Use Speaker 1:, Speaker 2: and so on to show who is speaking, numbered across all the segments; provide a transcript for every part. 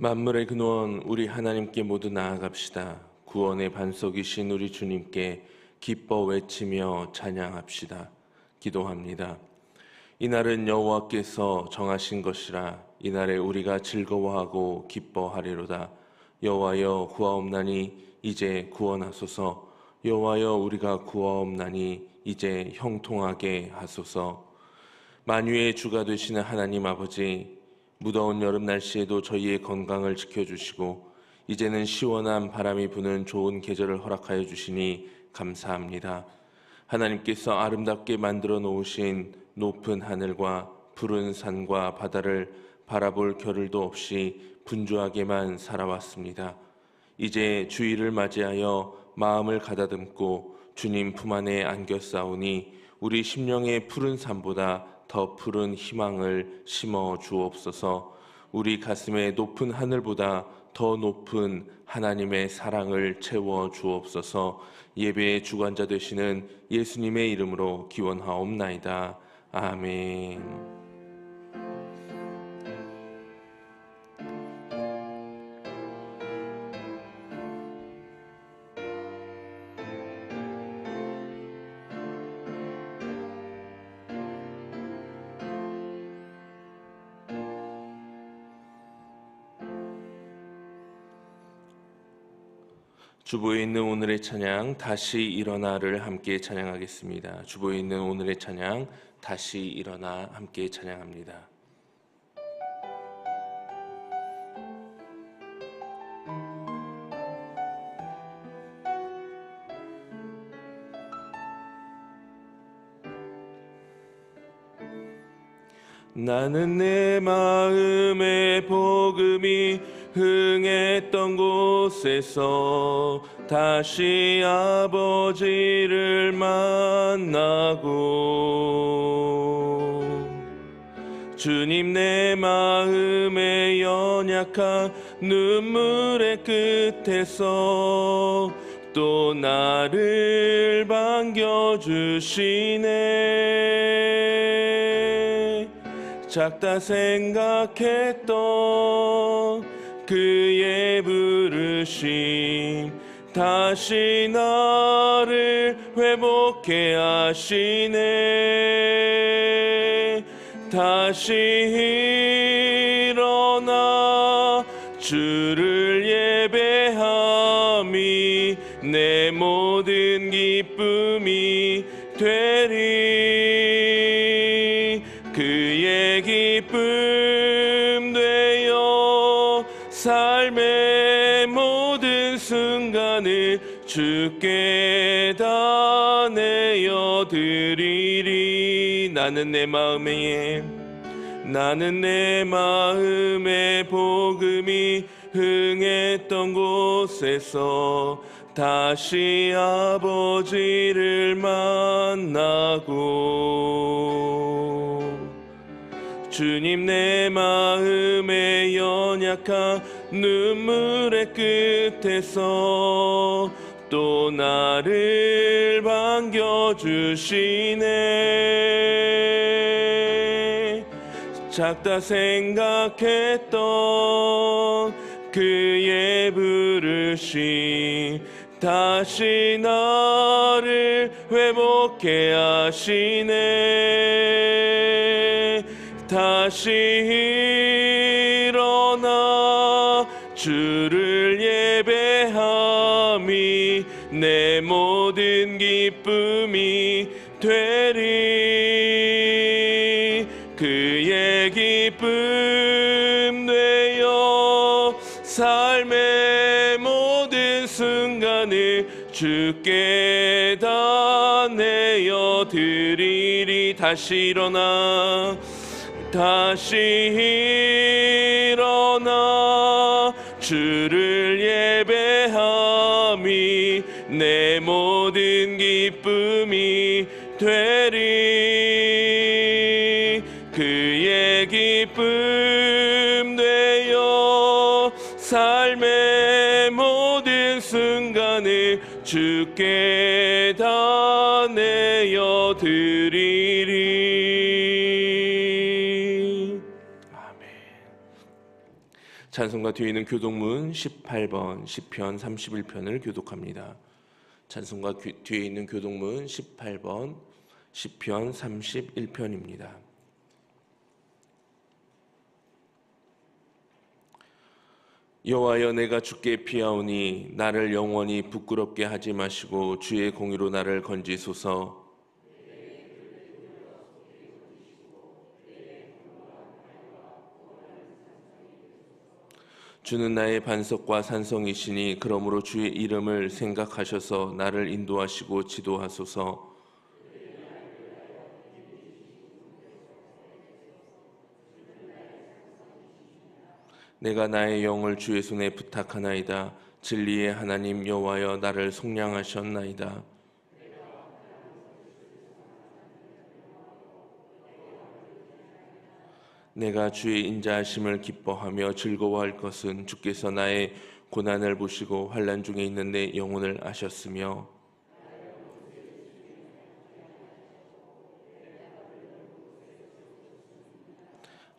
Speaker 1: 만물의 근원 우리 하나님께 모두 나아갑시다. 구원의 반석이신 우리 주님께 기뻐 외치며 찬양합시다. 기도합니다. 이날은 여호와께서 정하신 것이라. 이날에 우리가 즐거워하고 기뻐하리로다. 여호와여 구하옵나니 이제 구원하소서. 여호와여 우리가 구하옵나니 이제 형통하게 하소서. 만유의 주가 되시는 하나님 아버지, 무더운 여름 날씨에도 저희의 건강을 지켜주시고 이제는 시원한 바람이 부는 좋은 계절을 허락하여 주시니 감사합니다. 하나님께서 아름답게 만들어 놓으신 높은 하늘과 푸른 산과 바다를 바라볼 겨를도 없이 분주하게만 살아왔습니다. 이제 주일을 맞이하여 마음을 가다듬고 주님 품 안에 안겨 싸우니 우리 심령의 푸른 산보다 더 푸른 희망을 심어 주옵소서. 우리 가슴에 높은 하늘보다 더 높은 하나님의 사랑을 채워 주옵소서. 예배의 주관자 되시는 예수님의 이름으로 기원하옵나이다. 아멘. 주보에 있는 오늘의 찬양 다시 일어나를 함께 찬양하겠습니다. 주보에 있는 오늘의 찬양 다시 일어나 함께 찬양합니다. 나는 내 마음의 복음이 흥했던 곳에서 다시 아버지를 만나고 주님 내 마음의 연약한 눈물의 끝에서 또 나를 반겨주시네. 작다 생각했던 그의 부르심 다시 나를 회복해 하시네. 다시 일어나 주를 예배함이 내 모든 기쁨이 되리. 그의 기쁨 되어 삶의 모든 순간을 주께 다 내어드리리. 나는 내 마음의 복음이 흥했던 곳에서 다시 아버지를 만나고 주님 내 마음의 연약한 눈물의 끝에서 또 나를 반겨주시네. 작다 생각했던 그의 부르심 다시 나를 회복해 하시네. 다시 일어나 주를 예배함이 내 모든 기쁨이 되리. 그의 기쁨 되어 삶의 모든 순간을 주께 다 내어드리리. 다시 일어나 주를 예배함이 내 모든 기쁨이 되리. 그의 기쁨 되어 삶의 모든 순간을 주께 다 내어드리리. 찬송가 뒤에 있는 교독문 18번 시편 31편을 교독합니다. 찬송가 뒤에 있는 교독문 18번 시편 31편입니다. 여호와여, 내가 주께 피하오니 나를 영원히 부끄럽게 하지 마시고 주의 공의로 나를 건지소서. 주는 나의 반석과 산성이시니 그러므로 주의 이름을 생각하셔서 나를 인도하시고 지도하소서. 내가 나의 영을 주의 손에 부탁하나이다. 진리의 하나님 여호와여, 나를 속량하셨나이다. 내가 주의 인자하심을 기뻐하며 즐거워할 것은 주께서 나의 고난을 보시고 환난 중에 있는 내 영혼을 아셨으며,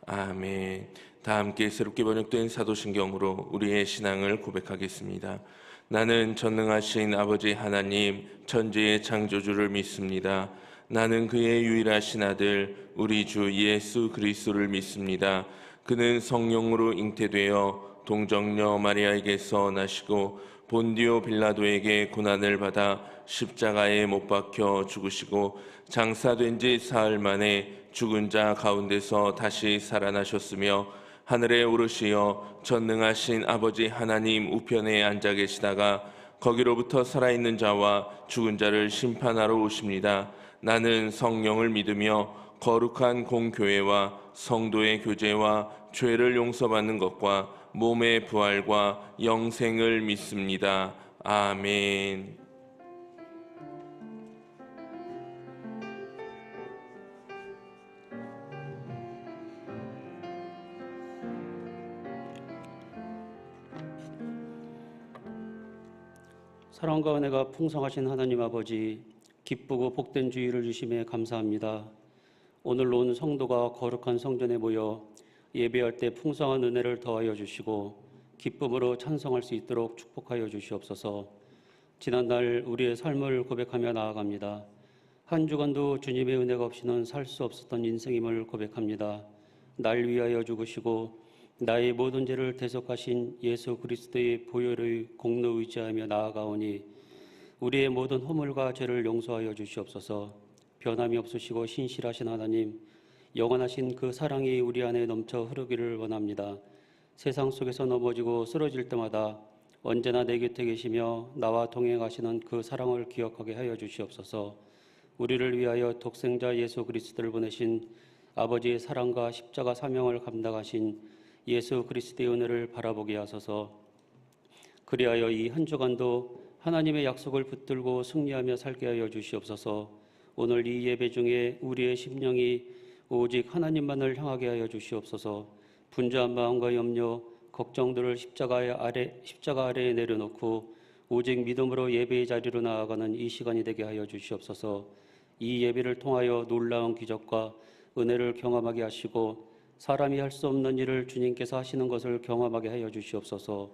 Speaker 1: 아멘. 다 함께 새롭게 번역된 사도신경으로 우리의 신앙을 고백하겠습니다. 나는 전능하신 아버지 하나님 천지의 창조주를 믿습니다. 나는 그의 유일하신 아들 우리 주 예수 그리스도를 믿습니다. 그는 성령으로 잉태되어 동정녀 마리아에게서 나시고 본디오 빌라도에게 고난을 받아 십자가에 못 박혀 죽으시고 장사된 지 사흘 만에 죽은 자 가운데서 다시 살아나셨으며 하늘에 오르시어 전능하신 아버지 하나님 우편에 앉아 계시다가 거기로부터 살아있는 자와 죽은 자를 심판하러 오십니다. 나는 성령을 믿으며 거룩한 공교회와 성도의 교제와 죄를 용서받는 것과 몸의 부활과 영생을 믿습니다. 아멘.
Speaker 2: 사랑과 은혜가 풍성하신 하나님 아버지, 기쁘고 복된 주의를 주심에 감사합니다. 오늘 온 성도가 거룩한 성전에 모여 예배할 때 풍성한 은혜를 더하여 주시고 기쁨으로 찬송할 수 있도록 축복하여 주시옵소서. 지난날 우리의 삶을 고백하며 나아갑니다. 한 주간도 주님의 은혜가 없이는 살 수 없었던 인생임을 고백합니다. 날 위하여 죽으시고 나의 모든 죄를 대속하신 예수 그리스도의 보혈의 공로 의지하며 나아가오니 우리의 모든 허물과 죄를 용서하여 주시옵소서. 변함이 없으시고 신실하신 하나님, 영원하신 그 사랑이 우리 안에 넘쳐 흐르기를 원합니다. 세상 속에서 넘어지고 쓰러질 때마다 언제나 내 곁에 계시며 나와 동행하시는 그 사랑을 기억하게 하여 주시옵소서. 우리를 위하여 독생자 예수 그리스도를 보내신 아버지의 사랑과 십자가 사명을 감당하신 예수 그리스도의 은혜를 바라보게 하소서. 그리하여 이 한 주간도 하나님의 약속을 붙들고 승리하며 살게 하여 주시옵소서. 오늘 이 예배 중에 우리의 심령이 오직 하나님만을 향하게 하여 주시옵소서. 분주한 마음과 염려, 걱정들을 십자가 아래에 내려놓고 오직 믿음으로 예배의 자리로 나아가는 이 시간이 되게 하여 주시옵소서. 이 예배를 통하여 놀라운 기적과 은혜를 경험하게 하시고 사람이 할 수 없는 일을 주님께서 하시는 것을 경험하게 하여 주시옵소서.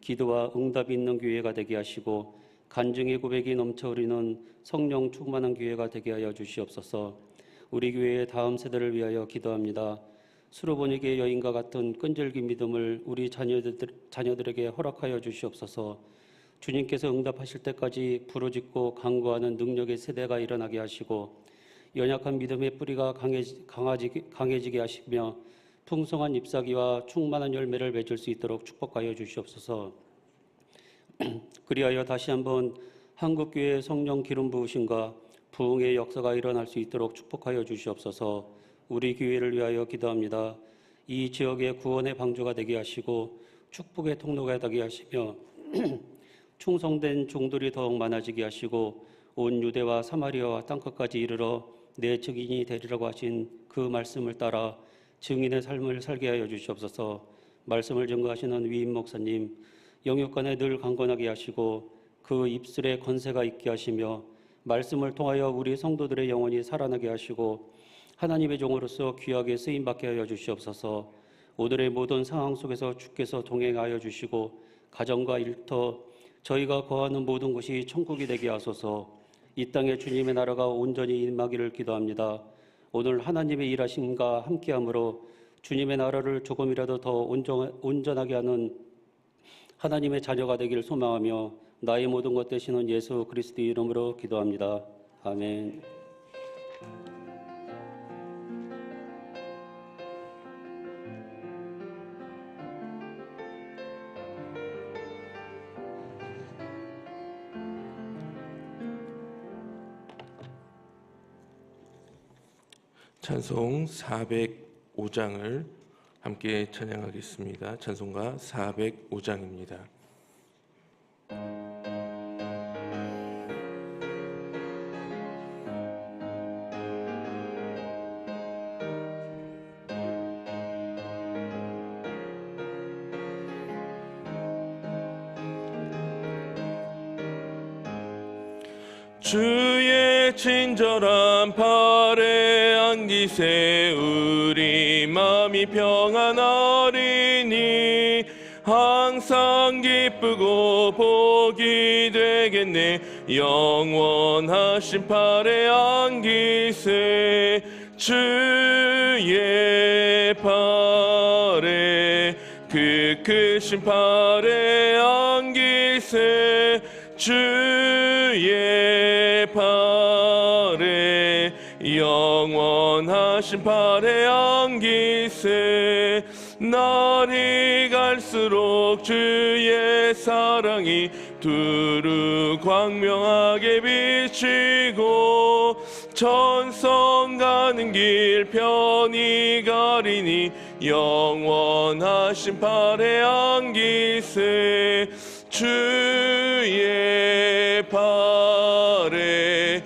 Speaker 2: 기도와 응답이 있는 교회가 되게 하시고 간증의 고백이 넘쳐 흐르는 성령 충만한 교회가 되게 하여 주시옵소서. 우리 교회의 다음 세대를 위하여 기도합니다. 수로보니게 여인과 같은 끈질긴 믿음을 우리 자녀들에게 허락하여 주시옵소서. 주님께서 응답하실 때까지 부르짖고 간구하는 능력의 세대가 일어나게 하시고 연약한 믿음의 뿌리가 강해지게 하시며 풍성한 잎사귀와 충만한 열매를 맺을 수 있도록 축복하여 주시옵소서. 그리하여 다시 한번 한국교회의 성령 기름 부으심과 부흥의 역사가 일어날 수 있도록 축복하여 주시옵소서. 우리 교회를 위하여 기도합니다. 이 지역의 구원의 방주가 되게 하시고 축복의 통로가 되게 하시며 충성된 종들이 더욱 많아지게 하시고 온 유대와 사마리아와 땅끝까지 이르러 내 증인이 되리라고 하신 그 말씀을 따라 증인의 삶을 살게 하여 주시옵소서. 말씀을 증거하시는 위임 목사님, 영육간에 늘 강건하게 하시고 그 입술에 권세가 있게 하시며 말씀을 통하여 우리 성도들의 영혼이 살아나게 하시고 하나님의 종으로서 귀하게 쓰임받게 하여 주시옵소서. 오늘의 모든 상황 속에서 주께서 동행하여 주시고 가정과 일터 저희가 거하는 모든 곳이 천국이 되게 하소서. 이 땅에 주님의 나라가 온전히 임하기를 기도합니다. 오늘 하나님의 일하심과 함께함으로 주님의 나라를 조금이라도 더 온전하게 하는 하나님의 자녀가 되기를 소망하며 나의 모든 것 되시는 예수 그리스도의 이름으로 기도합니다. 아멘.
Speaker 1: 찬송 405장을 함께 찬양하겠습니다. 찬송가 405장입니다. 주의 친절한 팔에 안기세 우리 마음이 평안하리니 항상 기쁘고 복이 되겠네. 영원하신 팔에 안기세 주의 팔에 그 크신 팔에 안기세 주의 팔에 영원하신 팔에 안기세. 날이 갈수록 주의 사랑이 두루 광명하게 비치고 천성 가는 길 편히 가리니 영원하신 팔에 안기세 주의 팔에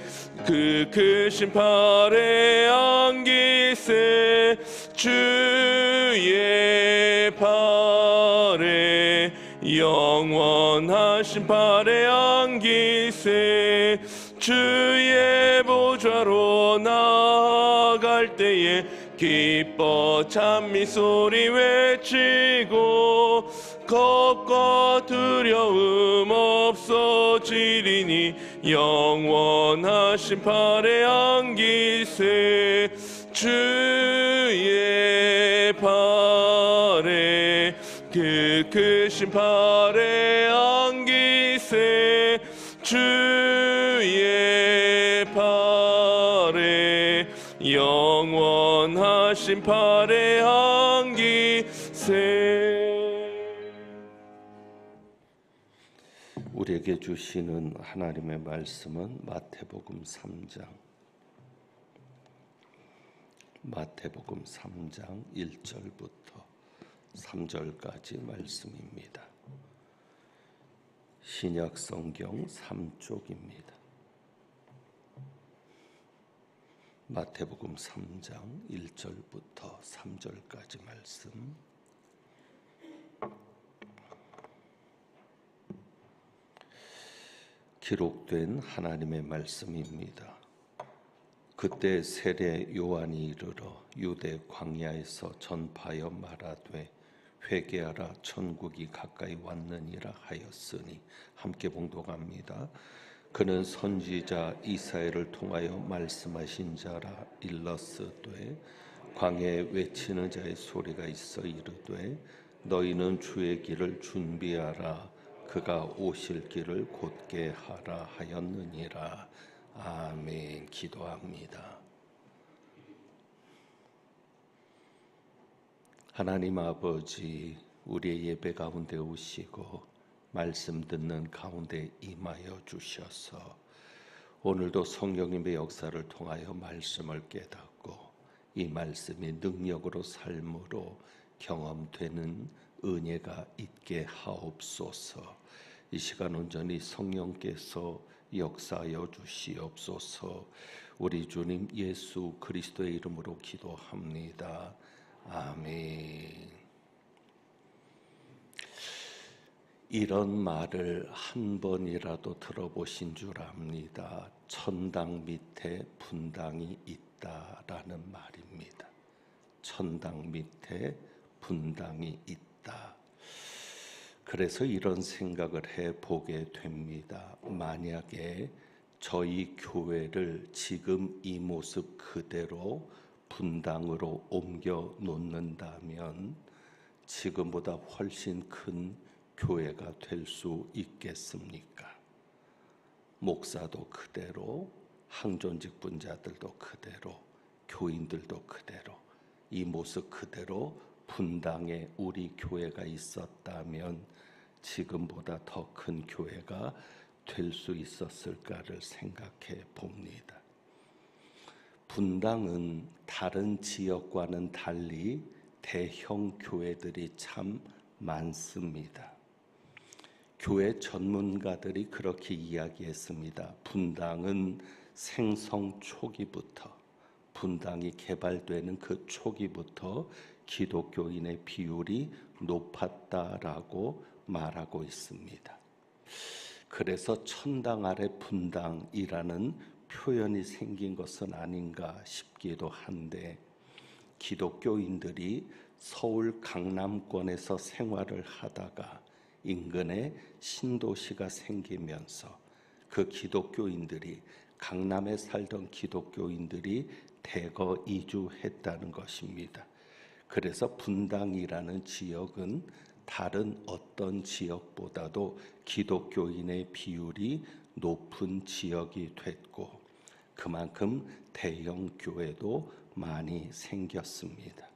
Speaker 1: 그 크신 팔에 안기세 주의 팔에 영원하신 팔에 안기세. 주의 보좌로 나아갈 때에 기뻐 찬미 소리 외치고 겁과 두려움 없어지리니 영원하신 팔에 안기세 주의 팔에 그 크신 팔에 안기세 주의 팔에 영원하신 팔에 안기세.
Speaker 3: 우리에게 주시는 하나님의 말씀은 마태복음 3장 1절부터 3절까지 말씀입니다. 신약 성경 3쪽입니다. 마태복음 3장 1절부터 3절까지 말씀. 기록된 하나님의 말씀입니다. 그때 세례 요한이 이르러 유대 광야에서 전파하여 말하되 회개하라 천국이 가까이 왔느니라 하였으니 함께 봉독합니다. 그는 선지자 이사야를 통하여 말씀하신 자라 일렀으되 광야에 외치는 자의 소리가 있어 이르되 너희는 주의 길을 준비하라 그가 오실 길을 곧게 하라 하였느니라. 아멘. 기도합니다. 하나님 아버지, 우리의 예배 가운데 오시고 말씀 듣는 가운데 임하여 주셔서 오늘도 성령님의 역사를 통하여 말씀을 깨닫고 이 말씀이 능력으로 삶으로 경험되는 은혜가 있게 하옵소서. 이 시간 온전히 성령께서 역사하여 주시옵소서. 우리 주님 예수 그리스도의 이름으로 기도합니다. 아멘. 이런 말을 한 번이라도 들어보신 줄 압니다. 천당 밑에 분당이 있다라는 말입니다. 천당 밑에 분당이 있다. 그래서 이런 생각을 해보게 됩니다. 만약에 저희 교회를 지금 이 모습 그대로 분당으로 옮겨 놓는다면 지금보다 훨씬 큰 교회가 될 수 있겠습니까? 목사도 그대로, 항존직 분자들도 그대로, 교인들도 그대로, 이 모습 그대로 분당에 우리 교회가 있었다면 지금보다 더 큰 교회가 될 수 있었을까를 생각해 봅니다. 분당은 다른 지역과는 달리 대형 교회들이 참 많습니다. 교회 전문가들이 그렇게 이야기했습니다. 분당은 생성 초기부터, 분당이 개발되는 그 초기부터 기독교인의 비율이 높았다라고 말하고 있습니다. 그래서 천당 아래 분당이라는 표현이 생긴 것은 아닌가 싶기도 한데, 기독교인들이 서울 강남권에서 생활을 하다가 인근에 신도시가 생기면서 그 기독교인들이, 강남에 살던 기독교인들이 대거 이주했다는 것입니다. 그래서 분당이라는 지역은 다른 어떤 지역보다도 기독교인의 비율이 높은 지역이 됐고, 그만큼 대형 교회도 많이 생겼습니다.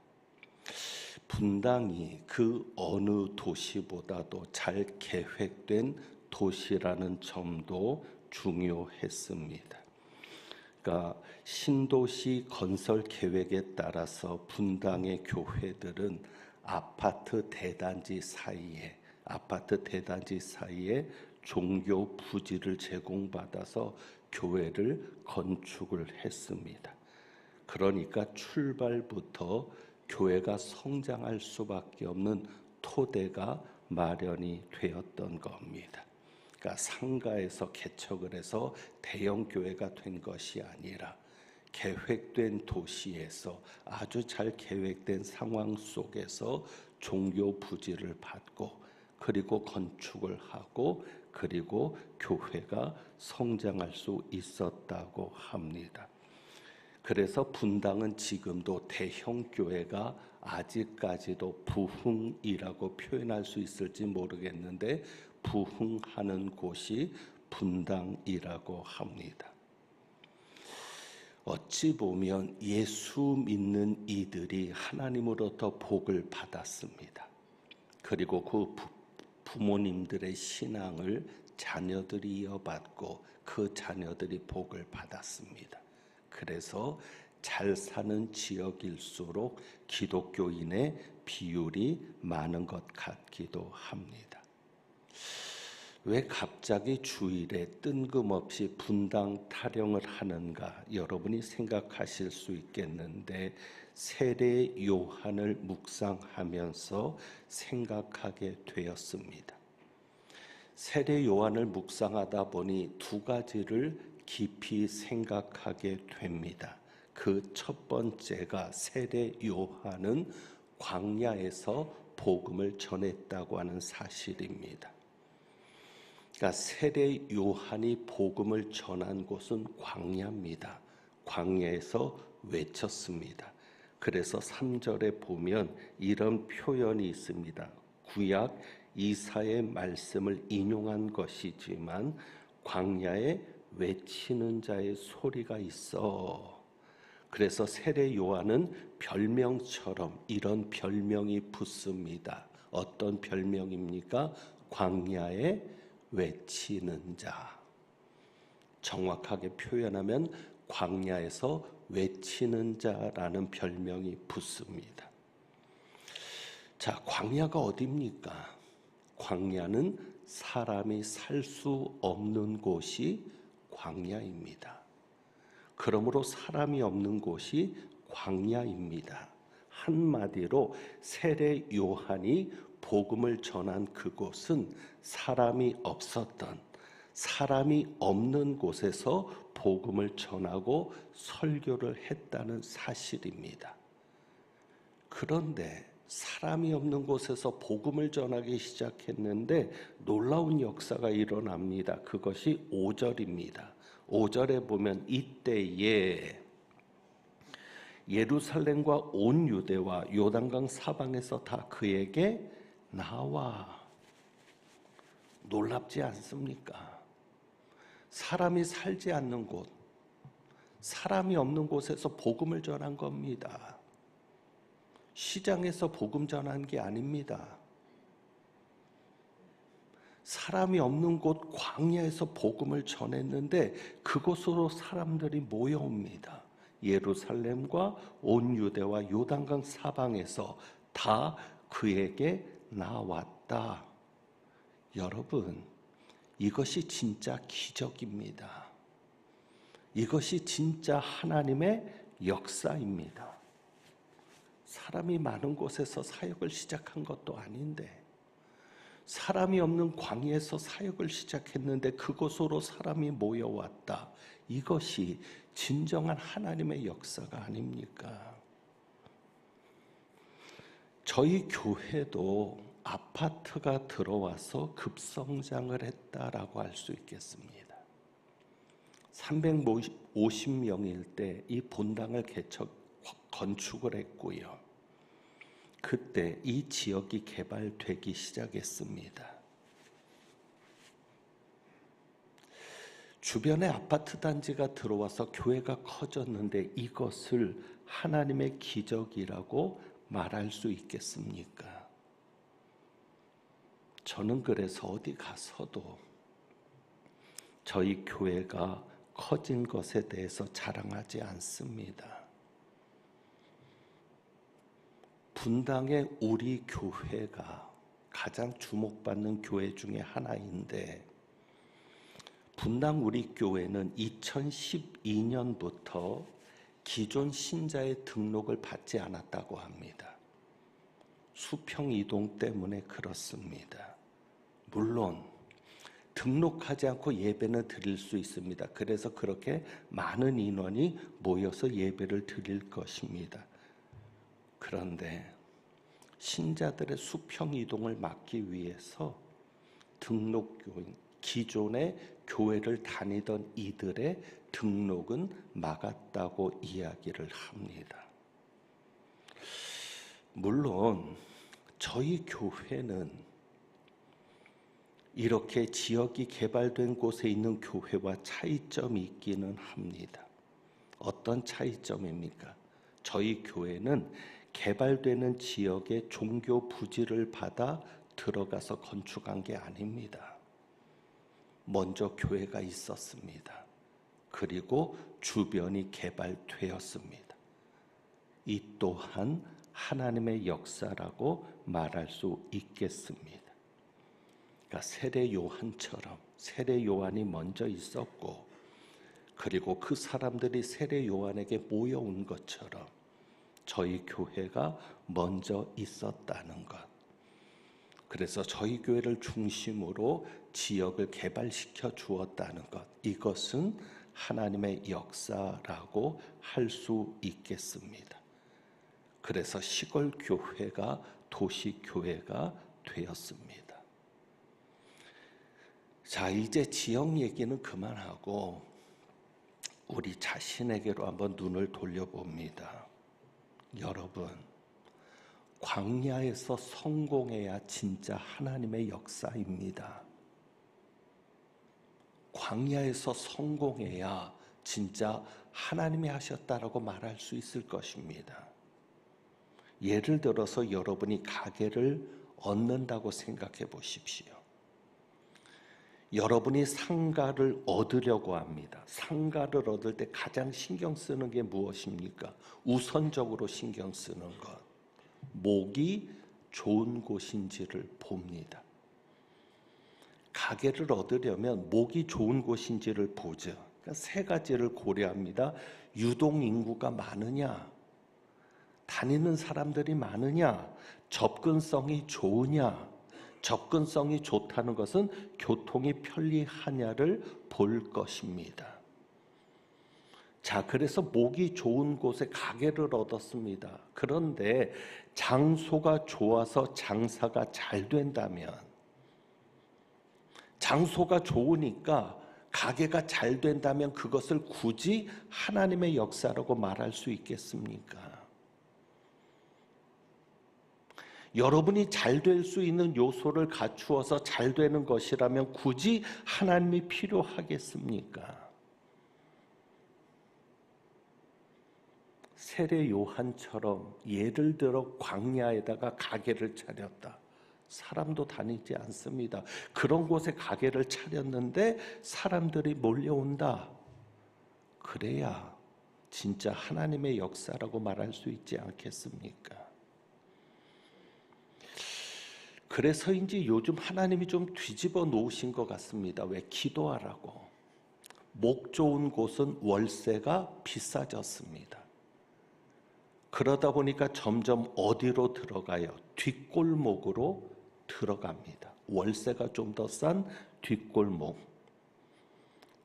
Speaker 3: 분당이 그 어느 도시보다도 잘 계획된 도시라는 점도 중요했습니다. 그러니까 신도시 건설 계획에 따라서 분당의 교회들은 아파트 대단지 사이에 종교 부지를 제공받아서 교회를 건축을 했습니다. 그러니까 출발부터 교회가 성장할 수밖에 없는 토대가 마련이 되었던 겁니다. 그러니까 상가에서 개척을 해서 대형 교회가 된 것이 아니라 계획된 도시에서 아주 잘 계획된 상황 속에서 종교 부지를 받고, 그리고 건축을 하고, 그리고 교회가 성장할 수 있었다고 합니다. 그래서 분당은 지금도 대형 교회가 아직까지도 부흥이라고 표현할 수 있을지 모르겠는데 부흥하는 곳이 분당이라고 합니다. 어찌 보면 예수 믿는 이들이 하나님으로부터 복을 받았습니다. 그리고 그 부모님들의 신앙을 자녀들이 이어받고 그 자녀들이 복을 받았습니다. 그래서 잘 사는 지역일수록 기독교인의 비율이 많은 것 같기도 합니다. 왜 갑자기 주일에 뜬금없이 분당 타령을 하는가 여러분이 생각하실 수 있겠는데, 세례 요한을 묵상하면서 생각하게 되었습니다. 세례 요한을 묵상하다 보니 두 가지를 깊이 생각하게 됩니다. 그 첫 번째가 세례 요한은 광야에서 복음을 전했다고 하는 사실입니다. 그러니까 세례 요한이 복음을 전한 곳은 광야입니다. 광야에서 외쳤습니다. 그래서 3절에 보면 이런 표현이 있습니다. 구약 이사의 말씀을 인용한 것이지만 광야에 외치는 자의 소리가 있어. 그래서 세례 요한은 별명처럼 이런 별명이 붙습니다. 어떤 별명입니까? 광야에 외치는 자. 정확하게 표현하면 광야에서 외치는 자라는 별명이 붙습니다. 자, 광야가 어디입니까? 광야는 사람이 살 수 없는 곳이 광야입니다. 그러므로 사람이 없는 곳이 광야입니다. 한마디로 세례 요한이 복음을 전한 그곳은 사람이 없었던, 사람이 없는 곳에서 복음을 전하고 설교를 했다는 사실입니다. 그런데 사람이 없는 곳에서 복음을 전하기 시작했는데 놀라운 역사가 일어납니다. 그것이 5절입니다. 5절에 보면 이때에 예루살렘과 온 유대와 요단강 사방에서 다 그에게 나와. 놀랍지 않습니까? 사람이 살지 않는 곳, 사람이 없는 곳에서 복음을 전한 겁니다. 시장에서 복음 전한 게 아닙니다. 사람이 없는 곳 광야에서 복음을 전했는데 그곳으로 사람들이 모여옵니다. 예루살렘과 온 유대와 요단강 사방에서 다 그에게 나왔다. 여러분, 이것이 진짜 기적입니다. 이것이 진짜 하나님의 역사입니다. 사람이 많은 곳에서 사역을 시작한 것도 아닌데, 사람이 없는 광야에서 사역을 시작했는데 그곳으로 사람이 모여왔다. 이것이 진정한 하나님의 역사가 아닙니까? 저희 교회도 아파트가 들어와서 급성장을 했다라고 할 수 있겠습니다. 350명일 때 이 본당을 건축을 했고요. 그때 이 지역이 개발되기 시작했습니다. 주변에 아파트 단지가 들어와서 교회가 커졌는데 이것을 하나님의 기적이라고 말할 수 있겠습니까? 저는 그래서 어디 가서도 저희 교회가 커진 것에 대해서 자랑하지 않습니다. 분당의 우리 교회가 가장 주목받는 교회 중에 하나인데, 분당 우리 교회는 2012년부터 기존 신자의 등록을 받지 않았다고 합니다. 수평 이동 때문에 그렇습니다. 물론 등록하지 않고 예배는 드릴 수 있습니다. 그래서 그렇게 많은 인원이 모여서 예배를 드릴 것입니다. 그런데 신자들의 수평 이동을 막기 위해서 등록교인, 기존의 교회를 다니던 이들의 등록은 막았다고 이야기를 합니다. 물론 저희 교회는 이렇게 지역이 개발된 곳에 있는 교회와 차이점이 있기는 합니다. 어떤 차이점입니까? 저희 교회는 개발되는 지역의 종교 부지를 받아 들어가서 건축한 게 아닙니다. 먼저 교회가 있었습니다. 그리고 주변이 개발되었습니다. 이 또한 하나님의 역사라고 말할 수 있겠습니다. 그러니까 세례 요한처럼 세례 요한이 먼저 있었고, 그리고 그 사람들이 세례 요한에게 모여온 것처럼 저희 교회가 먼저 있었다는 것. 그래서 저희 교회를 중심으로 지역을 개발시켜 주었다는 것. 이것은 하나님의 역사라고 할 수 있겠습니다. 그래서 시골 교회가 도시 교회가 되었습니다. 자, 이제 지역 얘기는 그만하고 우리 자신에게로 한번 눈을 돌려봅니다. 여러분, 광야에서 성공해야 진짜 하나님의 역사입니다. 광야에서 성공해야 진짜 하나님이 하셨다라고 말할 수 있을 것입니다. 예를 들어서 여러분이 가게를 얻는다고 생각해 보십시오. 여러분이 상가를 얻으려고 합니다. 상가를 얻을 때 가장 신경 쓰는 게 무엇입니까? 우선적으로 신경 쓰는 것. 목이 좋은 곳인지를 봅니다. 가게를 얻으려면 목이 좋은 곳인지를 보죠. 그러니까 세 가지를 고려합니다. 유동 인구가 많으냐, 다니는 사람들이 많으냐, 접근성이 좋으냐. 접근성이 좋다는 것은 교통이 편리하냐를 볼 것입니다. 자, 그래서 목이 좋은 곳에 가게를 얻었습니다. 그런데 장소가 좋아서 장사가 잘 된다면, 장소가 좋으니까 가게가 잘 된다면 그것을 굳이 하나님의 역사라고 말할 수 있겠습니까? 여러분이 잘 될 수 있는 요소를 갖추어서 잘 되는 것이라면 굳이 하나님이 필요하겠습니까? 세례 요한처럼 예를 들어 광야에다가 가게를 차렸다. 사람도 다니지 않습니다. 그런 곳에 가게를 차렸는데 사람들이 몰려온다. 그래야 진짜 하나님의 역사라고 말할 수 있지 않겠습니까? 그래서인지 요즘 하나님이 좀 뒤집어 놓으신 것 같습니다. 왜? 기도하라고. 목 좋은 곳은 월세가 비싸졌습니다. 그러다 보니까 점점 어디로 들어가요? 뒷골목으로 들어갑니다. 월세가 좀 더 싼 뒷골목.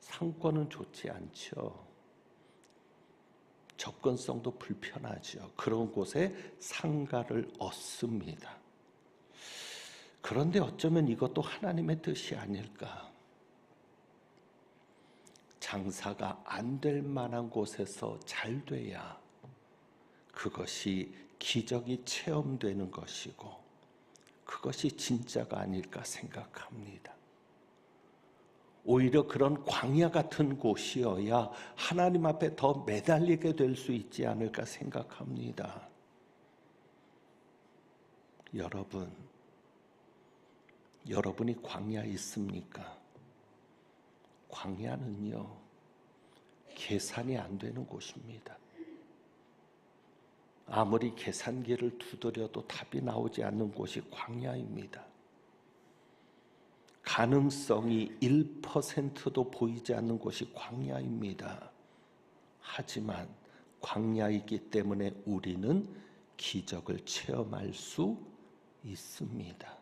Speaker 3: 상권은 좋지 않죠. 접근성도 불편하죠. 그런 곳에 상가를 얻습니다. 그런데 어쩌면 이것도 하나님의 뜻이 아닐까. 장사가 안 될 만한 곳에서 잘 돼야 그것이 기적이 체험되는 것이고 그것이 진짜가 아닐까 생각합니다. 오히려 그런 광야 같은 곳이어야 하나님 앞에 더 매달리게 될 수 있지 않을까 생각합니다. 여러분이 광야에 있습니까? 광야는요, 계산이 안 되는 곳입니다. 아무리 계산기를 두드려도 답이 나오지 않는 곳이 광야입니다. 가능성이 1%도 보이지 않는 곳이 광야입니다. 하지만 광야이기 때문에 우리는 기적을 체험할 수 있습니다.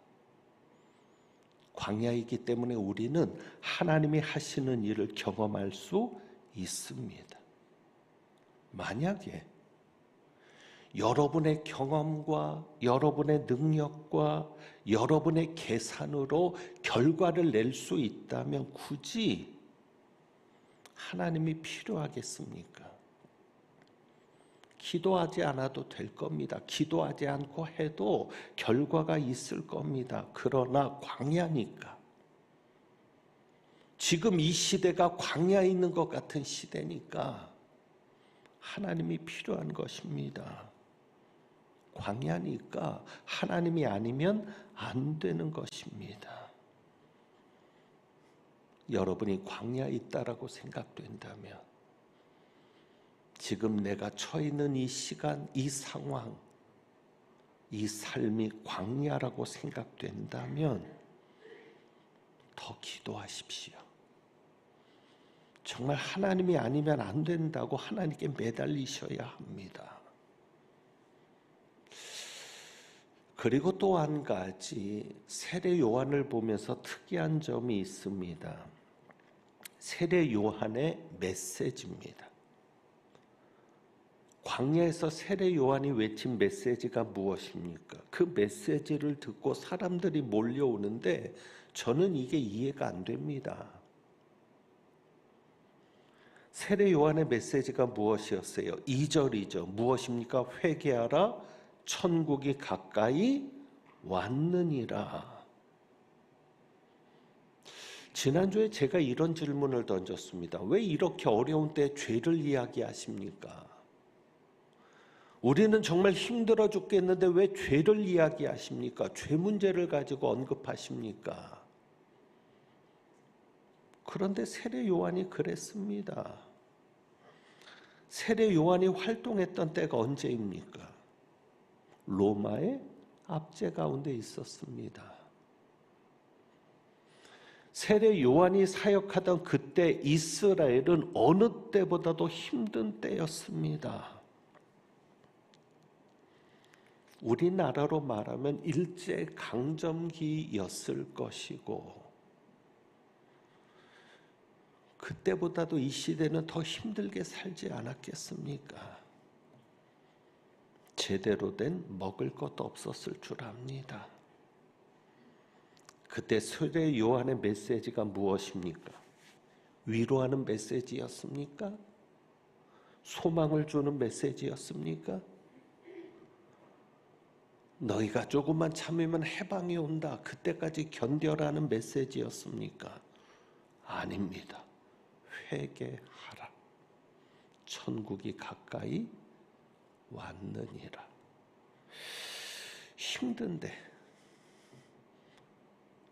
Speaker 3: 광야이기 때문에 우리는 하나님이 하시는 일을 경험할 수 있습니다. 만약에 여러분의 경험과 여러분의 능력과 여러분의 계산으로 결과를 낼 수 있다면 굳이 하나님이 필요하겠습니까? 기도하지 않아도 될 겁니다. 기도하지 않고 해도 결과가 있을 겁니다. 그러나 광야니까, 지금 이 시대가 광야에 있는 것 같은 시대니까 하나님이 필요한 것입니다. 광야니까 하나님이 아니면 안 되는 것입니다. 여러분이 광야에 있다라고 생각된다면, 지금 내가 처해 있는 이 시간, 이 상황, 이 삶이 광야라고 생각된다면 더 기도하십시오. 정말 하나님이 아니면 안 된다고 하나님께 매달리셔야 합니다. 그리고 또 한 가지, 세례 요한을 보면서 특이한 점이 있습니다. 세례 요한의 메시지입니다. 광야에서 세례 요한이 외친 메시지가 무엇입니까? 그 메시지를 듣고 사람들이 몰려오는데 저는 이게 이해가 안 됩니다. 세례 요한의 메시지가 무엇이었어요? 2절이죠. 무엇입니까? 회개하라, 천국이 가까이 왔느니라. 지난주에 제가 이런 질문을 던졌습니다. 왜 이렇게 어려운 때 죄를 이야기하십니까? 우리는 정말 힘들어 죽겠는데 왜 죄를 이야기하십니까? 죄 문제를 가지고 언급하십니까? 그런데 세례 요한이 그랬습니다. 세례 요한이 활동했던 때가 언제입니까? 로마의 압제 가운데 있었습니다. 세례 요한이 사역하던 그때 이스라엘은 어느 때보다도 힘든 때였습니다. 우리나라로 말하면 일제강점기였을 것이고, 그때보다도 이 시대는 더 힘들게 살지 않았겠습니까? 제대로 된 먹을 것도 없었을 줄 압니다. 그때 세례 요한의 메시지가 무엇입니까? 위로하는 메시지였습니까? 소망을 주는 메시지였습니까? 너희가 조금만 참으면 해방이 온다. 그때까지 견뎌라는 메시지였습니까? 아닙니다. 회개하라. 천국이 가까이 왔느니라. 힘든데,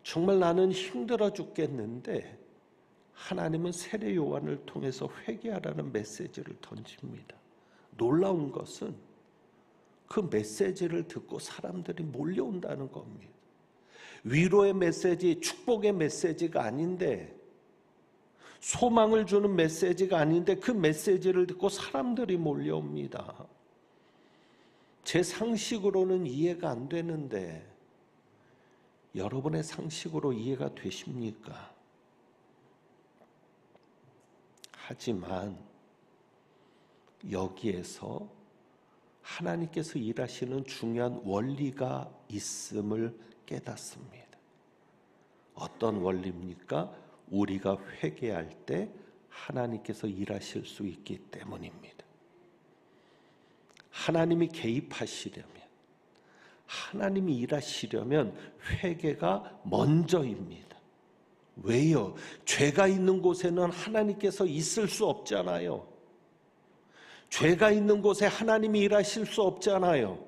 Speaker 3: 정말 나는 힘들어 죽겠는데 하나님은 세례 요한을 통해서 회개하라는 메시지를 던집니다. 놀라운 것은 그 메시지를 듣고 사람들이 몰려온다는 겁니다. 위로의 메시지, 축복의 메시지가 아닌데, 소망을 주는 메시지가 아닌데 그 메시지를 듣고 사람들이 몰려옵니다. 제 상식으로는 이해가 안 되는데 여러분의 상식으로 이해가 되십니까? 하지만 여기에서 하나님께서 일하시는 중요한 원리가 있음을 깨닫습니다. 어떤 원리입니까? 우리가 회개할 때 하나님께서 일하실 수 있기 때문입니다. 하나님이 개입하시려면, 하나님이 일하시려면 회개가 먼저입니다. 왜요? 죄가 있는 곳에는 하나님께서 있을 수 없잖아요. 죄가 있는 곳에 하나님이 일하실 수 없잖아요.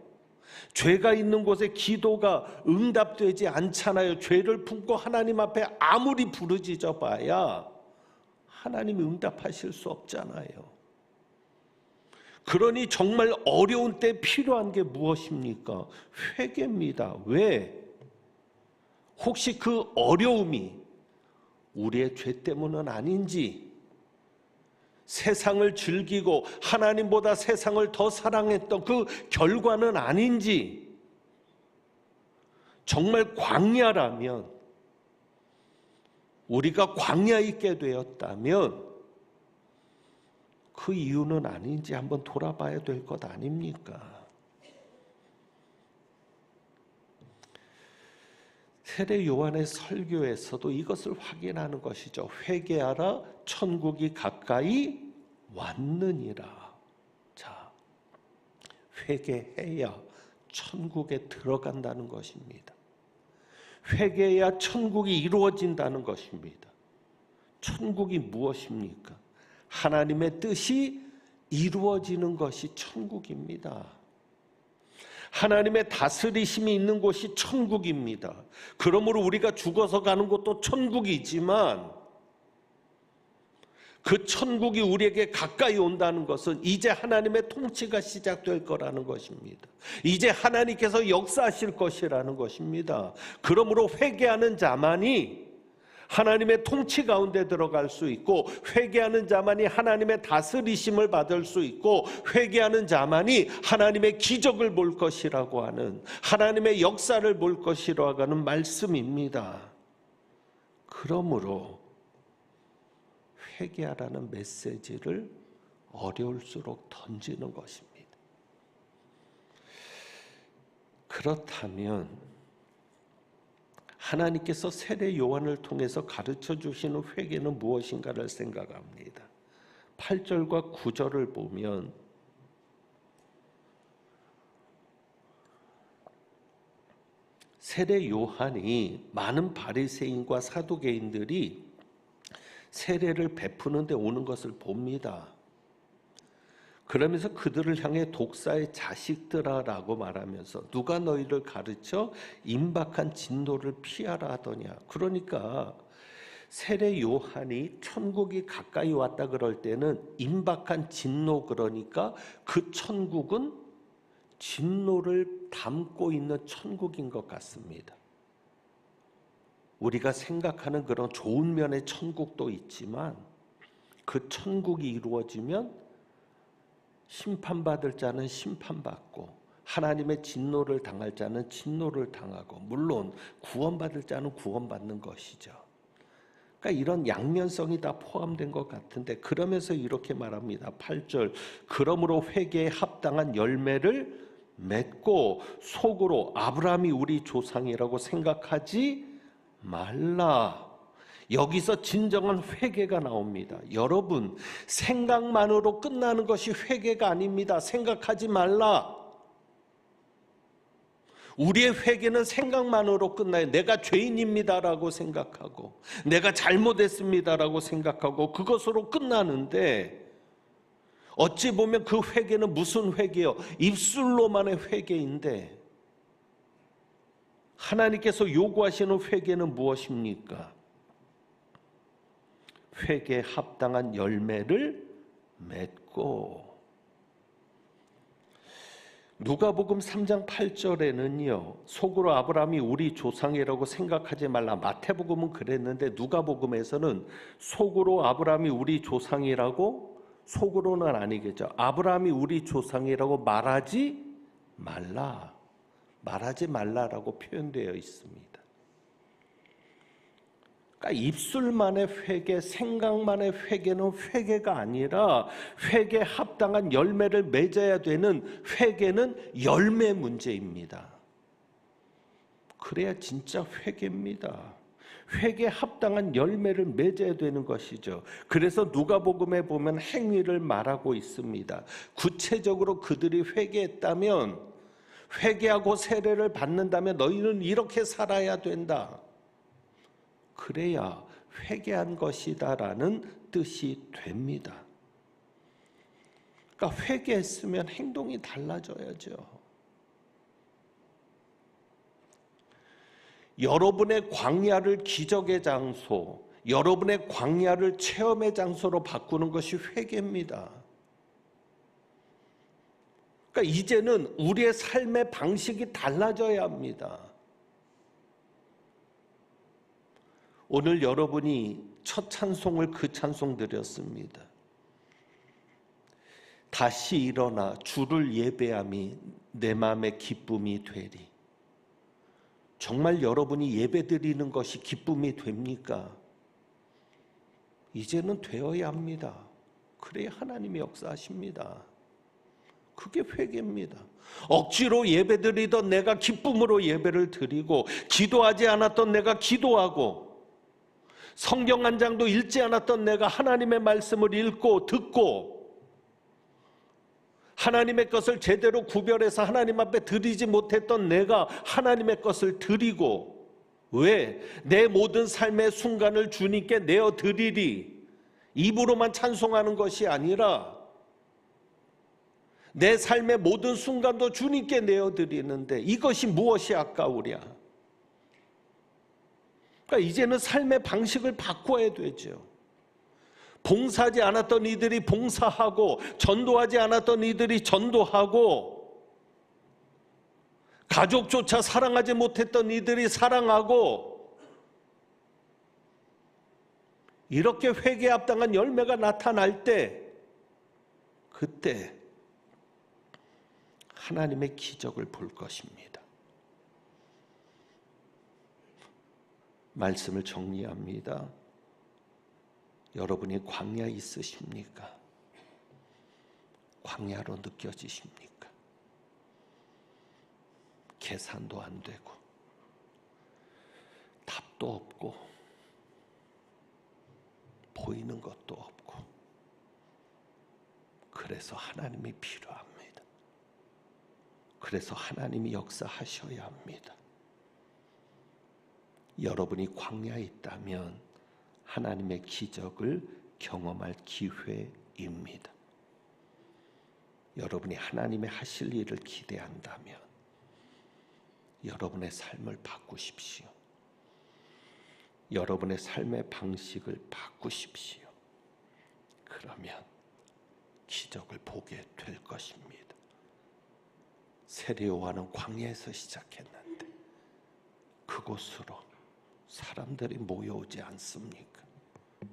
Speaker 3: 죄가 있는 곳에 기도가 응답되지 않잖아요. 죄를 품고 하나님 앞에 아무리 부르짖어 봐야 하나님이 응답하실 수 없잖아요. 그러니 정말 어려운 때 필요한 게 무엇입니까? 회개입니다. 왜? 혹시 그 어려움이 우리의 죄 때문은 아닌지, 세상을 즐기고 하나님보다 세상을 더 사랑했던 그 결과는 아닌지, 정말 광야라면, 우리가 광야에 있게 되었다면 그 이유는 아닌지 한번 돌아봐야 될 것 아닙니까? 세례 요한의 설교에서도 이것을 확인하는 것이죠. 회개하라, 천국이 가까이 왔느니라. 자, 회개해야 천국에 들어간다는 것입니다. 회개해야 천국이 이루어진다는 것입니다. 천국이 무엇입니까? 하나님의 뜻이 이루어지는 것이 천국입니다. 하나님의 다스리심이 있는 곳이 천국입니다. 그러므로 우리가 죽어서 가는 곳도 천국이지만 그 천국이 우리에게 가까이 온다는 것은 이제 하나님의 통치가 시작될 거라는 것입니다. 이제 하나님께서 역사하실 것이라는 것입니다. 그러므로 회개하는 자만이 하나님의 통치 가운데 들어갈 수 있고, 회개하는 자만이 하나님의 다스리심을 받을 수 있고, 회개하는 자만이 하나님의 기적을 볼 것이라고 하는, 하나님의 역사를 볼 것이라고 하는 말씀입니다. 그러므로 회개하라는 메시지를 어려울수록 던지는 것입니다. 그렇다면 하나님께서 세례 요한을 통해서 가르쳐 주시는 회개는 무엇인가를 생각합니다. 8절과 9절을 보면 세례 요한이 많은 바리새인과 사두개인들이 세례를 베푸는 데 오는 것을 봅니다. 그러면서 그들을 향해 독사의 자식들아라고 말하면서 누가 너희를 가르쳐 임박한 진노를 피하라 하더냐. 그러니까 세례 요한이 천국이 가까이 왔다 그럴 때는 임박한 진노, 그러니까 그 천국은 진노를 담고 있는 천국인 것 같습니다. 우리가 생각하는 그런 좋은 면의 천국도 있지만 그 천국이 이루어지면 심판받을 자는 심판받고 하나님의 진노를 당할 자는 진노를 당하고, 물론 구원받을 자는 구원받는 것이죠. 그러니까 이런 양면성이 다 포함된 것 같은데, 그러면서 이렇게 말합니다. 8절, 그러므로 회개에 합당한 열매를 맺고 속으로 아브라함이 우리 조상이라고 생각하지 말라. 여기서 진정한 회개가 나옵니다. 여러분, 생각만으로 끝나는 것이 회개가 아닙니다. 생각하지 말라. 우리의 회개는 생각만으로 끝나요. 내가 죄인입니다라고 생각하고, 내가 잘못했습니다라고 생각하고, 그것으로 끝나는데, 어찌 보면 그 회개는 무슨 회개요? 입술로만의 회개인데, 하나님께서 요구하시는 회개는 무엇입니까? 회개에 합당한 열매를 맺고. 누가복음 3장 8절에는요, 속으로 아브라함이 우리 조상이라고 생각하지 말라. 마태복음은 그랬는데 누가복음에서는 속으로 아브라함이 우리 조상이라고, 속으로는 아니겠죠, 아브라함이 우리 조상이라고 말하지 말라. 말하지 말라라고 표현되어 있습니다. 그러니까 입술만의 회개, 생각만의 회개는 회개가 아니라 회개에 합당한 열매를 맺어야 되는 회개는 열매 문제입니다. 그래야 진짜 회개입니다. 회개에 합당한 열매를 맺어야 되는 것이죠. 그래서 누가복음에 보면 행위를 말하고 있습니다. 구체적으로 그들이 회개했다면, 회개하고 세례를 받는다면 너희는 이렇게 살아야 된다. 그래야 회개한 것이다라는 뜻이 됩니다. 그러니까 회개했으면 행동이 달라져야죠. 여러분의 광야를 기적의 장소, 여러분의 광야를 체험의 장소로 바꾸는 것이 회개입니다. 그러니까 이제는 우리의 삶의 방식이 달라져야 합니다. 오늘 여러분이 첫 찬송을 그 찬송 드렸습니다. 다시 일어나 주를 예배함이 내 마음의 기쁨이 되리. 정말 여러분이 예배드리는 것이 기쁨이 됩니까? 이제는 되어야 합니다. 그래야 하나님이 역사하십니다. 그게 회개입니다. 억지로 예배드리던 내가 기쁨으로 예배를 드리고, 기도하지 않았던 내가 기도하고, 성경 한 장도 읽지 않았던 내가 하나님의 말씀을 읽고 듣고, 하나님의 것을 제대로 구별해서 하나님 앞에 드리지 못했던 내가 하나님의 것을 드리고, 왜? 내 모든 삶의 순간을 주님께 내어 드리리. 입으로만 찬송하는 것이 아니라 내 삶의 모든 순간도 주님께 내어 드리는데, 이것이 무엇이 아까우랴? 그러니까 이제는 삶의 방식을 바꿔야 되죠. 봉사하지 않았던 이들이 봉사하고, 전도하지 않았던 이들이 전도하고, 가족조차 사랑하지 못했던 이들이 사랑하고, 이렇게 회개에 합당한 열매가 나타날 때, 그때 하나님의 기적을 볼 것입니다. 말씀을 정리합니다. 여러분이 광야에 있으십니까? 광야로 느껴지십니까? 계산도 안 되고, 답도 없고, 보이는 것도 없고, 그래서 하나님이 필요합니다. 그래서 하나님이 역사하셔야 합니다. 여러분이 광야에 있다면 하나님의 기적을 경험할 기회입니다. 여러분이 하나님의 하실 일을 기대한다면 여러분의 삶을 바꾸십시오. 여러분의 삶의 방식을 바꾸십시오. 그러면 기적을 보게 될 것입니다. 세례 요한은 광야에서 시작했는데 그곳으로 사람들이 모여오지 않습니까?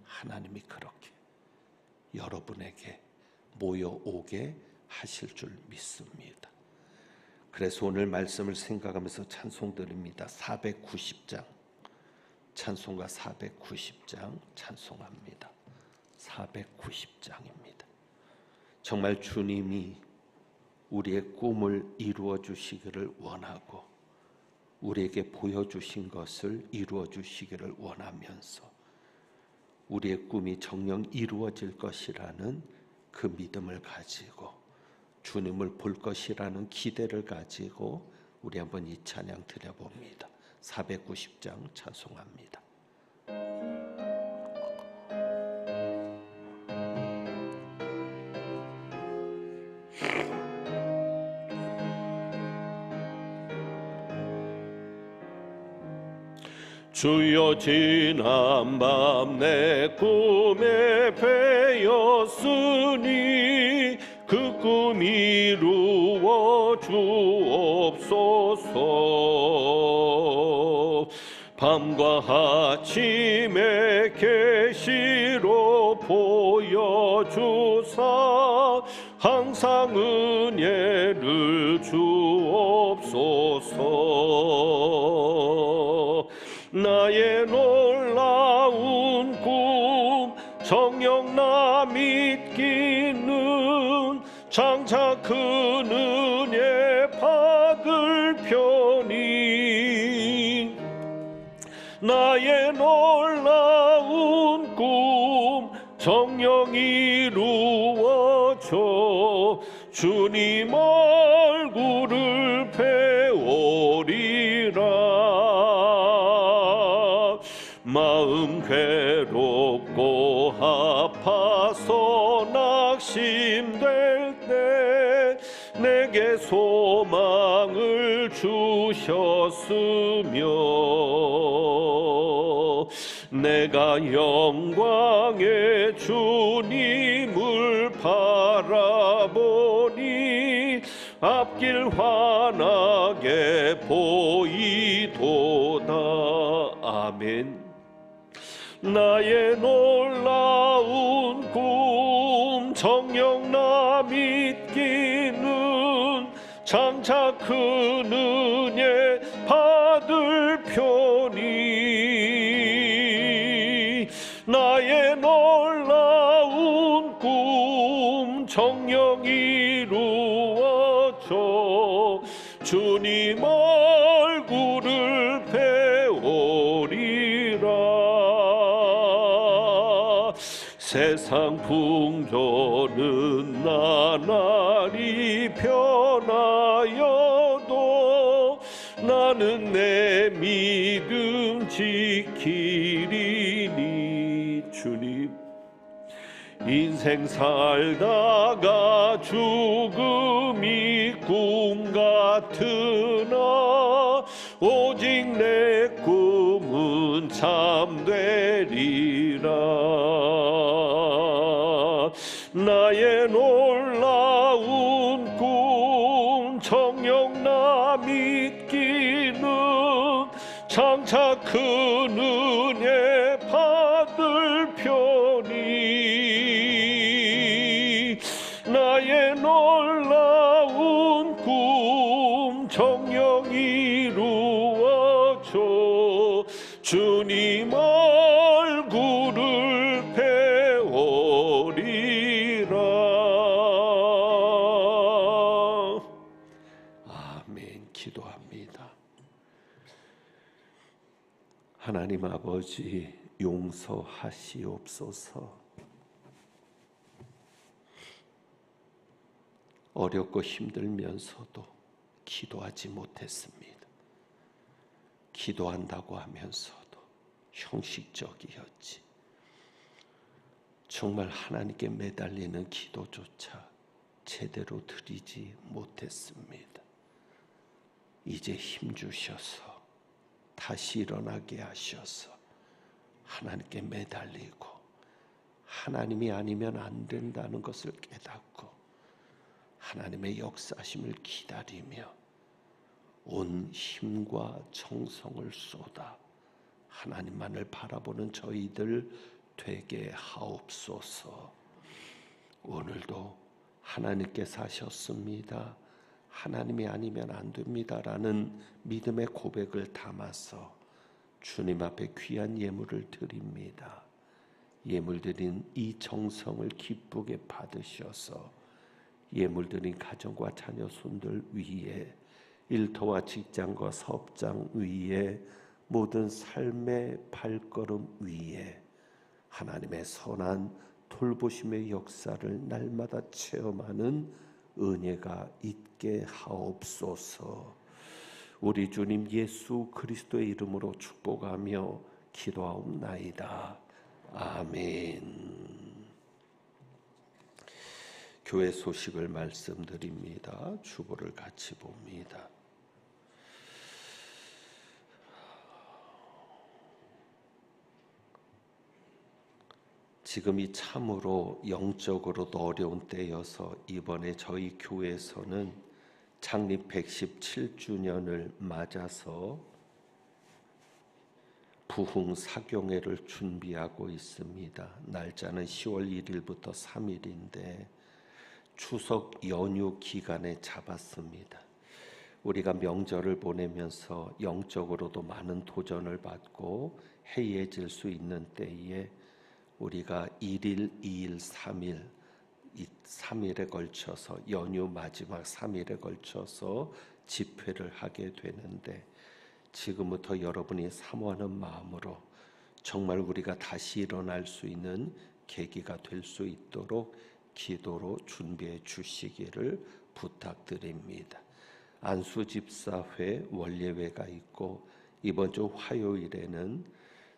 Speaker 3: 하나님이 그렇게 여러분에게 모여오게 하실 줄 믿습니다. 그래서 오늘 말씀을 생각하면서 찬송 드립니다. 490장 찬송가 490장 찬송합니다. 490장입니다. 정말 주님이 우리의 꿈을 이루어 주시기를 원하고 우리에게 보여주신 것을 이루어 주시기를 원하면서 우리의 꿈이 정녕 이루어질 것이라는 그 믿음을 가지고 주님을 볼 것이라는 기대를 가지고 우리 한번 이 찬양 드려봅니다. 490장 찬송합니다. 주여 지난 밤 내 꿈에 배였으니 그 꿈 이루어 주옵소서. 밤과 아침에 계시로 보여주사 항상 은혜를 주옵소서. 나의 놀라운 꿈 정녕 나 믿기는 장차 그 은혜 받을 편이 나의 놀라운 꿈 정녕 이루어져 주님 얼굴을 배우리라. 마음 괴롭고 아파서 낙심될 때 내게 소망을 주셨으며 내가 영광의 주님을 바라보니 앞길 환하게 보이도다. 아멘. 나의 놀라운 꿈 정녕 나 믿기는 장차 큰 은혜 받을 편이 나의 놀라운 꿈 정녕 이루어져 주님 얼굴을 배우리라. 세상 풍조는 나날이 변하여도 나는 내 믿음 지키리니. 주님 인생 살다가 죽음이 꿈 같으나 오직 내 꿈은 참되리라. 나의 놀라운 꿈 정녕 나 믿기는 장차 큰 은혜 받을 편이 나의 놀라운 꿈 정녕 이루어져 주님 얼굴을 배우리라. 아멘. 기도합니다. 하나님 아버지 용서하시옵소서. 어렵고 힘들면서도 기도하지 못했습니다. 기도한다고 하면서도 형식적이었지. 정말 하나님께 매달리는 기도조차 제대로 드리지 못했습니다. 이제 힘주셔서 다시 일어나게 하셔서 하나님께 매달리고 하나님이 아니면 안 된다는 것을 깨닫고 하나님의 역사심을 기다리며 온 힘과 정성을 쏟아 하나님만을 바라보는 저희들 되게 하옵소서. 오늘도 하나님께서 하셨습니다, 하나님이 아니면 안 됩니다라는 믿음의 고백을 담아서 주님 앞에 귀한 예물을 드립니다. 예물 드린 이 정성을 기쁘게 받으셔서 예물 드린 가정과 자녀 손들 위에, 일터와 직장과 사업장 위에, 모든 삶의 발걸음 위에 하나님의 선한 돌보심의 역사를 날마다 체험하는 은혜가 있게 하옵소서. 우리 주님 예수 그리스도의 이름으로 축복하며 기도하옵나이다. 아멘. 교회 소식을 말씀드립니다. 주보를 같이 봅니다. 지금이 참으로 영적으로도 어려운 때여서 이번에 저희 교회에서는 창립 117주년을 맞아서 부흥 사경회를 준비하고 있습니다. 날짜는 10월 1일부터 3일인데 추석 연휴 기간에 잡았습니다. 우리가 명절을 보내면서 영적으로도 많은 도전을 받고 해이해질 수 있는 때에 우리가 1일, 2일, 3일, 이 3일에 걸쳐서 연휴 마지막 3일에 걸쳐서 집회를 하게 되는데 지금부터 여러분이 사모하는 마음으로 정말 우리가 다시 일어날 수 있는 계기가 될 수 있도록 기도로 준비해 주시기를 부탁드립니다. 안수집사회 원례회가 있고 이번 주 화요일에는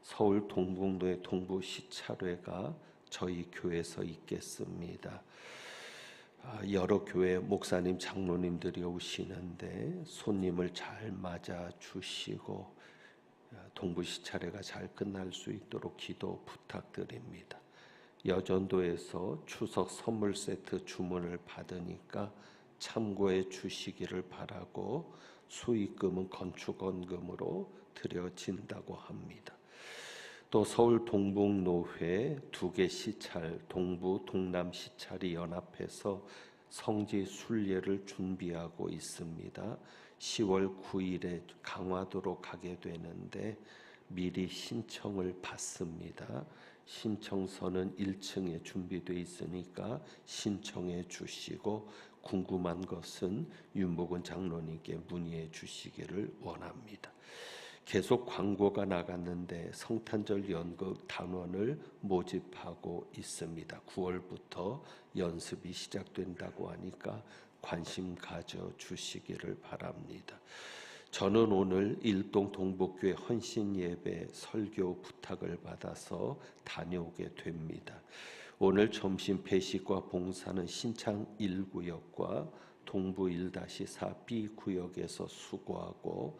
Speaker 3: 서울 동북로의 동부시찰회가 저희 교회에서 있겠습니다. 여러 교회 목사님, 장로님들이 오시는데 손님을 잘 맞아 주시고 동부시찰회가 잘 끝날 수 있도록 기도 부탁드립니다. 여전도에서 추석 선물 세트 주문을 받으니까 참고해 주시기를 바라고 수익금은 건축원금으로 드려진다고 합니다. 또 서울 동북노회 2개 시찰, 동부, 동남 시찰이 연합해서 성지 순례를 준비하고 있습니다. 10월 9일에 강화도로 가게 되는데 미리 신청을 받습니다. 신청서는 1층에 준비되어 있으니까 신청해 주시고 궁금한 것은 윤복은 장로님께 문의해 주시기를 원합니다. 계속 광고가 나갔는데 성탄절 연극 단원을 모집하고 있습니다. 9월부터 연습이 시작된다고 하니까 관심 가져 주시기를 바랍니다. 저는 오늘 일동 동복교회 헌신예배 설교 부탁을 받아서 다녀오게 됩니다. 오늘 점심 배식과 봉사는 신창 1구역과 동부 1-4B 구역에서 수고하고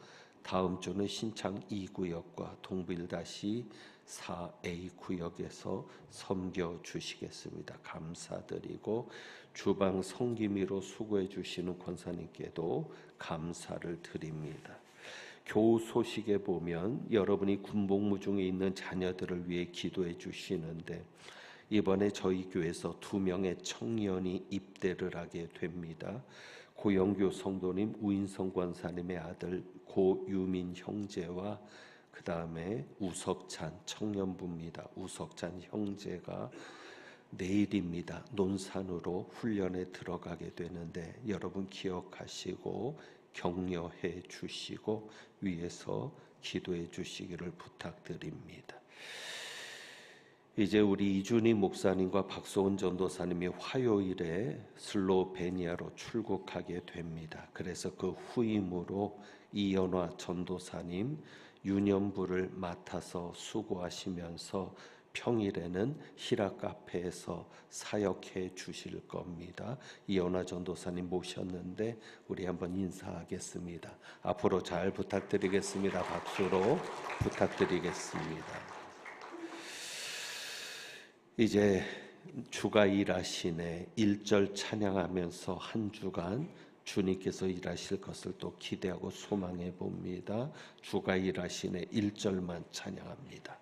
Speaker 3: 다음 주는 신창 2구역과 동부 1-4A 구역에서 섬겨 주시겠습니다. 감사드리고 주방 성기미로 수고해 주시는 권사님께도 감사를 드립니다. 교우 소식에 보면 여러분이 군복무 중에 있는 자녀들을 위해 기도해 주시는데 이번에 저희 교회에서 2명의 청년이 입대를 하게 됩니다. 고영교 성도님, 우인성 권사님의 아들 고유민 형제와 그 다음에 우석찬 청년부입니다. 우석찬 형제가 내일입니다. 논산으로 훈련에 들어가게 되는데 여러분 기억하시고 격려해 주시고 위에서 기도해 주시기를 부탁드립니다. 이제 우리 이준희 목사님과 박소은 전도사님이 화요일에 슬로베니아로 출국하게 됩니다. 그래서 그 후임으로 이연화 전도사님 유년부를 맡아서 수고하시면서 평일에는 히라 카페에서 사역해 주실 겁니다. 이연화 전도사님 모셨는데 우리 한번 인사하겠습니다. 앞으로 잘 부탁드리겠습니다. 박수로 부탁드리겠습니다. 이제 주가 일하시네 1절 찬양하면서 한 주간 주님께서 일하실 것을 또 기대하고 소망해 봅니다. 주가 일하시네 1절만 찬양합니다.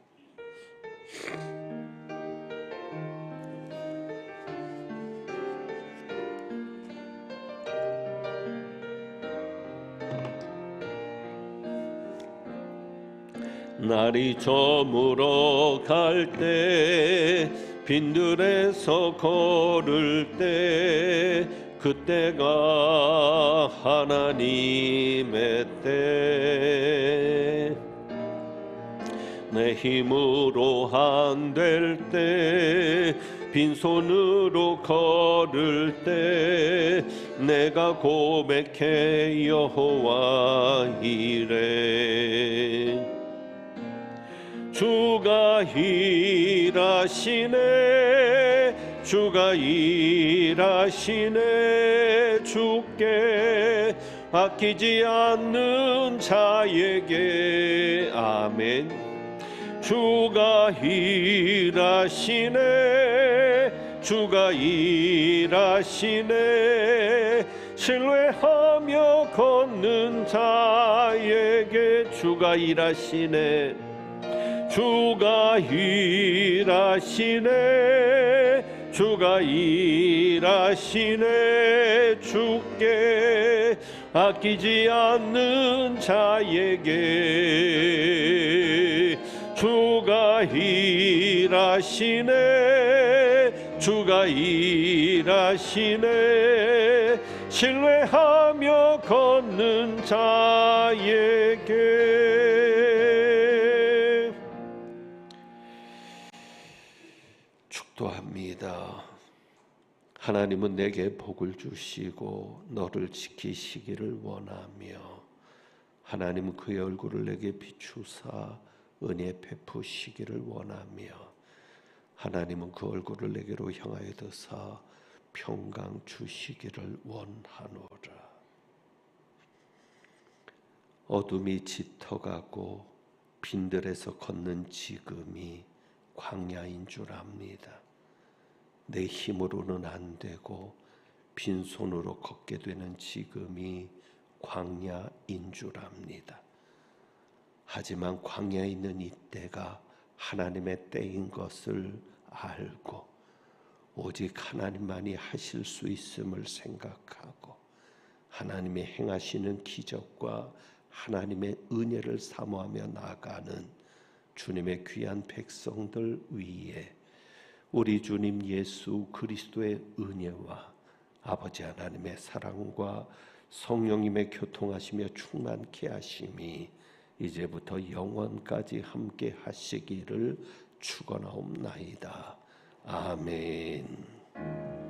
Speaker 3: 날이 저물어 갈 때 빈들에서 걸을 때 그때가 하나님의 때 내 힘으로 안 될 때 빈손으로 걸을 때 내가 고백해 여호와 이래 주가 일하시네 주가 일하시네 주께 아끼지 않는 자에게 아멘 주가 일하시네 주가 일하시네 신뢰하며 걷는 자에게 주가 일하시네 주가 일하시네 주가 일하시네 주께 아끼지 않는 자에게 주가 일하시네 주가 일하시네 신뢰하며 걷는 자에게 축도합니다. 하나님은 내게 복을 주시고 너를 지키시기를 원하며 하나님은 그의 얼굴을 내게 비추사 은혜 베푸시기를 원하며 하나님은 그 얼굴을 내게로 향하여 드사 평강 주시기를 원하노라. 어둠이 짙어가고 빈들에서 걷는 지금이 광야인 줄 압니다. 내 힘으로는 안 되고 빈손으로 걷게 되는 지금이 광야인 줄 압니다. 하지만 광야에 있는 이때가 하나님의 때인 것을 알고 오직 하나님만이 하실 수 있음을 생각하고 하나님의 행하시는 기적과 하나님의 은혜를 사모하며 나아가는 주님의 귀한 백성들 위에 우리 주님 예수 그리스도의 은혜와 아버지 하나님의 사랑과 성령님의 교통하시며 충만케 하심이 이제부터 영원까지 함께 하시기를 축원하옵나이다. 아멘.